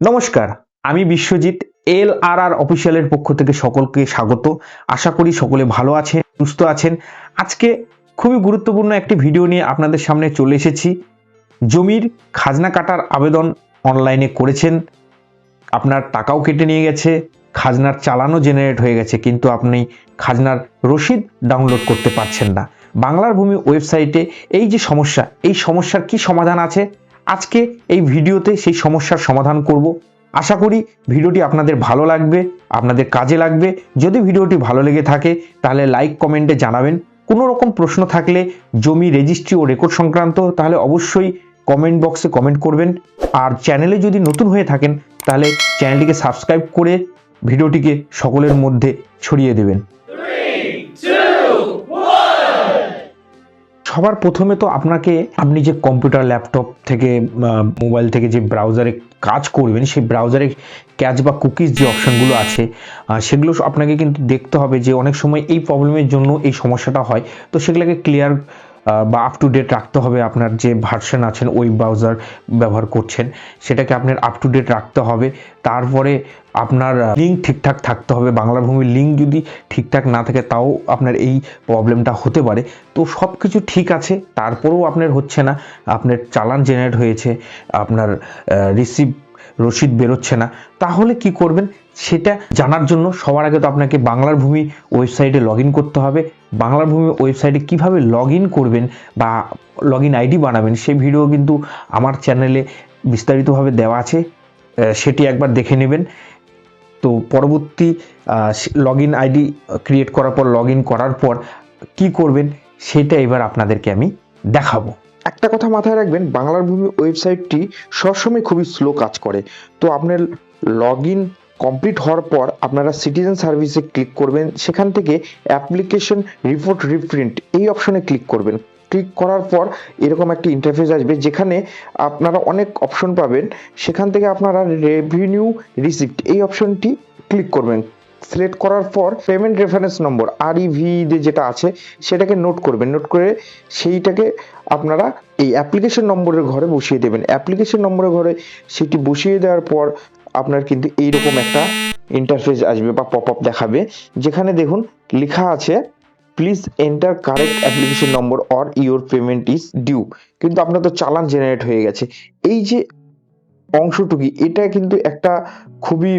নমস্কার, আমি বিশ্বজিৎ LRR অফিসিয়ালের পক্ষ থেকে সকলকে স্বাগত। আশা করি সকলে ভালো আছেন, সুস্থ আছেন। আজকে খুবই গুরুত্বপূর্ণ একটি ভিডিও নিয়ে আপনাদের সামনে চলে এসেছি। জমির খাজনা কাটার আবেদন অনলাইনে করেছেন, আপনার টাকাও কেটে নিয়ে গেছে, খাজনার চালানও জেনারেট হয়ে গেছে, কিন্তু আপনি খাজনার রসিদ ডাউনলোড করতে পারছেন না। বাংলার ভূমি ওয়েবসাইটে এই যে সমস্যা, এই সমস্যার কি সমাধান আছে, আজকে এই ভিডিওতে সেই সমস্যার সমাধান করব। আশা করি ভিডিওটি আপনাদের ভালো লাগবে, আপনাদের কাজে লাগবে। যদি ভিডিওটি ভালো লেগে থাকে তাহলে লাইক কমেন্টে জানাবেন। কোনো রকম প্রশ্ন থাকলে জমি রেজিস্ট্রি ও রেকর্ড সংক্রান্ত, তাহলে অবশ্যই কমেন্ট বক্সে কমেন্ট করবেন। আর চ্যানেলে যদি নতুন হয়ে থাকেন তাহলে চ্যানেলটিকে সাবস্ক্রাইব করে ভিডিওটিকে সকলের মধ্যে ছড়িয়ে দেবেন। সবার প্রথমে তো আপনি যে কম্পিউটার, ল্যাপটপ থেকে, মোবাইল থেকে যে ব্রাউজারে কাজ করবেন, সেই ব্রাউজারে ক্যাচ বা কুকিজ যে অপশনগুলো আছে সেগুলো আপনাকে কিন্তু দেখতে হবে। যে অনেক সময় এই প্রবলেমের জন্য এই সমস্যাটা হয়, তো সেগুলোকে ক্লিয়ার বা আপ টু ডেট রাখতে হবে। আপনার যে ভার্সন আছেন, ওয়েব ব্রাউজার ব্যবহার করছেন, সেটাকে আপনার আপ টু ডেট রাখতে হবে। তারপরে আপনার লিঙ্ক ঠিকঠাক থাকতে হবে। বাংলা ভূমির লিঙ্ক যদি ঠিকঠাক না থাকে তাও আপনার এই প্রবলেমটা হতে পারে। তো সব কিছু ঠিক আছে, তারপরেও আপনার হচ্ছে না, আপনার চালান জেনারেট হয়েছে, আপনার রসিদ বেরোচ্ছে না, তাহলে কি করবেন সেটা জানার জন্য সবার আগে তো আপনাকে বাংলার ভূমি ওয়েবসাইটে লগ ইন করতে হবে। বাংলার ভূমি ওয়েবসাইটে কিভাবে লগ ইন করবেন বা লগ ইন আইডি বানাবেন, সেই ভিডিও কিন্তু আমার চ্যানেলে বিস্তারিতভাবে দেওয়া আছে, সেটি একবার দেখে নেবেন। তো পরবর্তী লগ ইন আইডি ক্রিয়েট করার পর, লগ ইন করার পর কি করবেন সেটা এবার আপনাদেরকে আমি দেখাবো। একটা কথা মাথায় রাখবেন, বাংলার ভূমি ওয়েবসাইটটি সবসময় খুবই স্লো কাজ করে। তো আপনার লগ ইন কমপ্লিট হওয়ার পর আপনারা সিটিজেন সার্ভিসে ক্লিক করবেন। সেখান থেকে অ্যাপ্লিকেশন রিপোর্ট রিপ্রিন্ট এই অপশনে ক্লিক করবেন। ক্লিক করার পর এরকম একটা ইন্টারফেস আসবে, যেখানে আপনারা অনেক অপশন পাবেন। সেখান থেকে আপনারা রেভিনিউ রিসিপ্ট এই অপশনটি ক্লিক করবেন। সিলেক্ট করার পর পেমেন্ট রেফারেন্স নম্বর REV যেটা আছে সেটাকে নোট করবেন। নোট করে সেইটাকে আপনারা এই অ্যাপ্লিকেশন নম্বরের ঘরে বসিয়ে দেবেন। অ্যাপ্লিকেশন নম্বরের ঘরে সেটি বসিয়ে দেওয়ার পর আপনার কিন্তু এইরকম একটা ইন্টারফেস আসবে বা পপ আপ দেখাবে, যেখানে দেখুন লেখা আছে please enter correct application number or your payment is due. কিন্তু আপনার তো চালান জেনারেট হয়ে গেছে। এই যে অংশটুকু, এটা কিন্তু একটা খুবই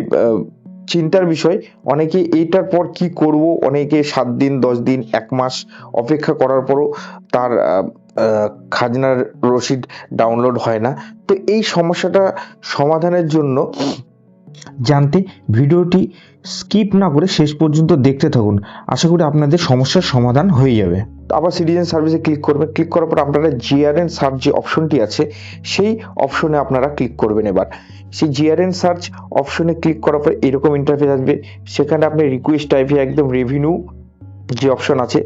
চিন্তার বিষয়। অনেকে এইটার পর কি করব, অনেকে 7 দিন, 10 দিন, 1 মাস অপেক্ষা করার পরও তার খাজনার রসিদ ডাউনলোড হয় না। তো এই সমস্যাটা সমাধানের জন্য জানতে ভিডিওটি স্কিপ না করে শেষ পর্যন্ত দেখতে থাকুন। আশা করি আপনাদের সমস্যার সমাধান হয়ে যাবে। আবার সিটিজেন সার্ভিসে ক্লিক করবেন। ক্লিক করার পর আপনারা GRN সার্চ যে অপশনটি আছে সেই অপশনে আপনারা ক্লিক করবেন। এবার সেই GRN সার্চ অপশনে ক্লিক করার পর এরকম ইন্টারফেস আসবে। সেখানে আপনি রিকোয়েস্ট টাইপে একদম রেভিনিউ যে অপশন আছে,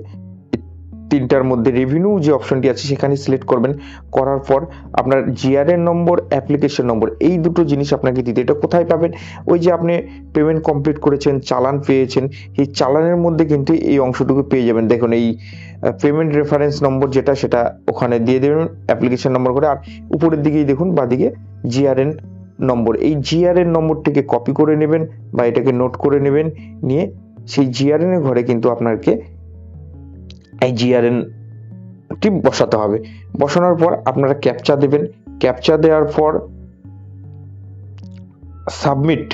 তিনটার মধ্যে রেভিনিউ যে অপশনটি আছে সেখানে সিলেক্ট করবেন। করার পর আপনার GRN নম্বর, অ্যাপ্লিকেশন নম্বর, এই দুটো জিনিস আপনাকে দিতে। এটা কোথায় পাবেন? ওই যে আপনি পেমেন্ট কমপ্লিট করেছেন, চালান পেয়েছেন, এই চালানের মধ্যে কিন্তু এই অংশটুকু পেয়ে যাবেন। দেখুন এই পেমেন্ট রেফারেন্স নম্বর যেটা, সেটা ওখানে দিয়ে দেবেন অ্যাপ্লিকেশন নম্বর করে। আর উপরের দিকেই দেখুন বাঁদিকে GRN নম্বর, এই GRN নম্বরটিকে কপি করে নেবেন বা এটাকে নোট করে নেবেন। নিয়ে সেই GRN এর ঘরে কিন্তু আপনাকে এই GRN টি বসাতে হবে। বসানোর পর আপনারা ক্যাপচা দেবেন। ক্যাপচা দেওয়ার পর সাবমিট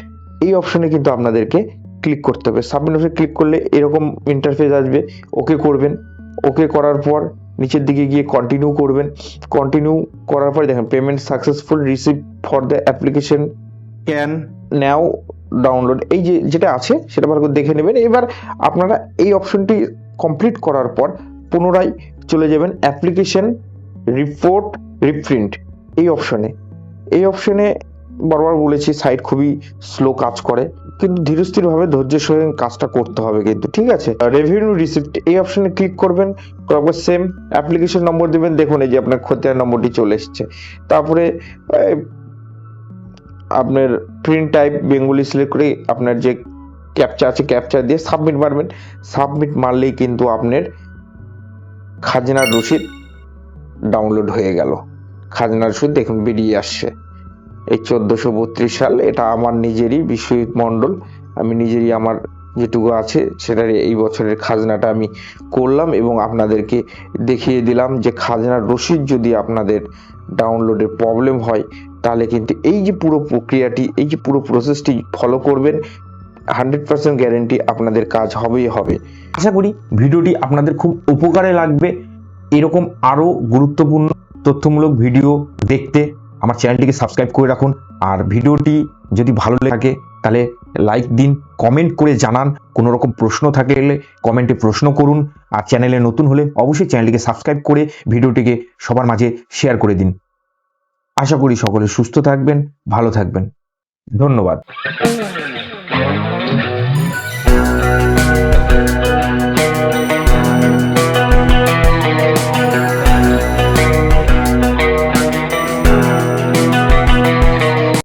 এই অপশনে কিন্তু আপনাদেরকে ক্লিক করতে হবে। সাবমিট অপশনে ক্লিক করলে এরকম ইন্টারফেস আসবে। ওকে করবেন। ওকে করার পর নিচের দিকে গিয়ে কন্টিনিউ করবেন। কন্টিনিউ করার পর দেখেন payment successful receive for the application can now download, এই যে যেটা আছে সেটা ভালো করে দেখে নেবেন। এবার আপনারা এই অপশনটি কমপ্লিট করার পর পুনরায় চলে যাবেন অ্যাপ্লিকেশন রিপোর্ট রিপ্রিন্ট এই অপশনে। এই অপশনে বারবার বলেছি সাইট খুবই স্লো কাজ করে, কিন্তু ধীরস্থিরভাবে ধৈর্যের সঙ্গে কাজটা করতে হবে কিন্তু, ঠিক আছে। রেভিনিউ রিসিপ্ট এই অপশনে ক্লিক করবেন। তারপর সেম অ্যাপ্লিকেশন নম্বর দেবেন। দেখুন এই যে আপনার খতিয়ান নম্বরটি চলে এসেছে। তারপরে আপনার প্রিন্ট টাইপ বেঙ্গলি সিলেক্ট করে আপনার যে ক্যাপচা আছে ক্যাপচা দিয়ে সাবমিট মারবেন। সাবমিট মারলেই কিন্তু আপনার খাজনার রসিদ ডাউনলোড হয়ে গেল। খাজনার রসিদ দেখুন বেরিয়ে আসছে। এই 1432 সাল, এটা আমার নিজেরই বিশ্বজিৎ মণ্ডল, আমি নিজেরই আমার যেটুকু আছে সেটার এই বছরের খাজনাটা আমি করলাম এবং আপনাদেরকে দেখিয়ে দিলাম যে খাজনার রসিদ যদি আপনাদের ডাউনলোডের প্রবলেম হয় তাহলে কিন্তু এই যে পুরো প্রক্রিয়াটি, এই যে পুরো প্রসেসটি ফলো করবেন, 100% গ্যারেন্টি আপনাদের কাজ হবেই হবে। আশা করি ভিডিওটি আপনাদের খুব উপকারে লাগবে। এরকম আরও গুরুত্বপূর্ণ তথ্যমূলক ভিডিও দেখতে আমার চ্যানেলটিকে সাবস্ক্রাইব করে রাখুন। আর ভিডিওটি যদি ভালো লাগে তাহলে লাইক দিন, কমেন্ট করে জানান। কোনো রকম প্রশ্ন থাকলে কমেন্টে প্রশ্ন করুন। আর চ্যানেলে নতুন হলে অবশ্যই চ্যানেলটিকে সাবস্ক্রাইব করে ভিডিওটিকে সবার মাঝে শেয়ার করে দিন। আশা করি সকলে সুস্থ থাকবেন, ভালো থাকবেন। ধন্যবাদ।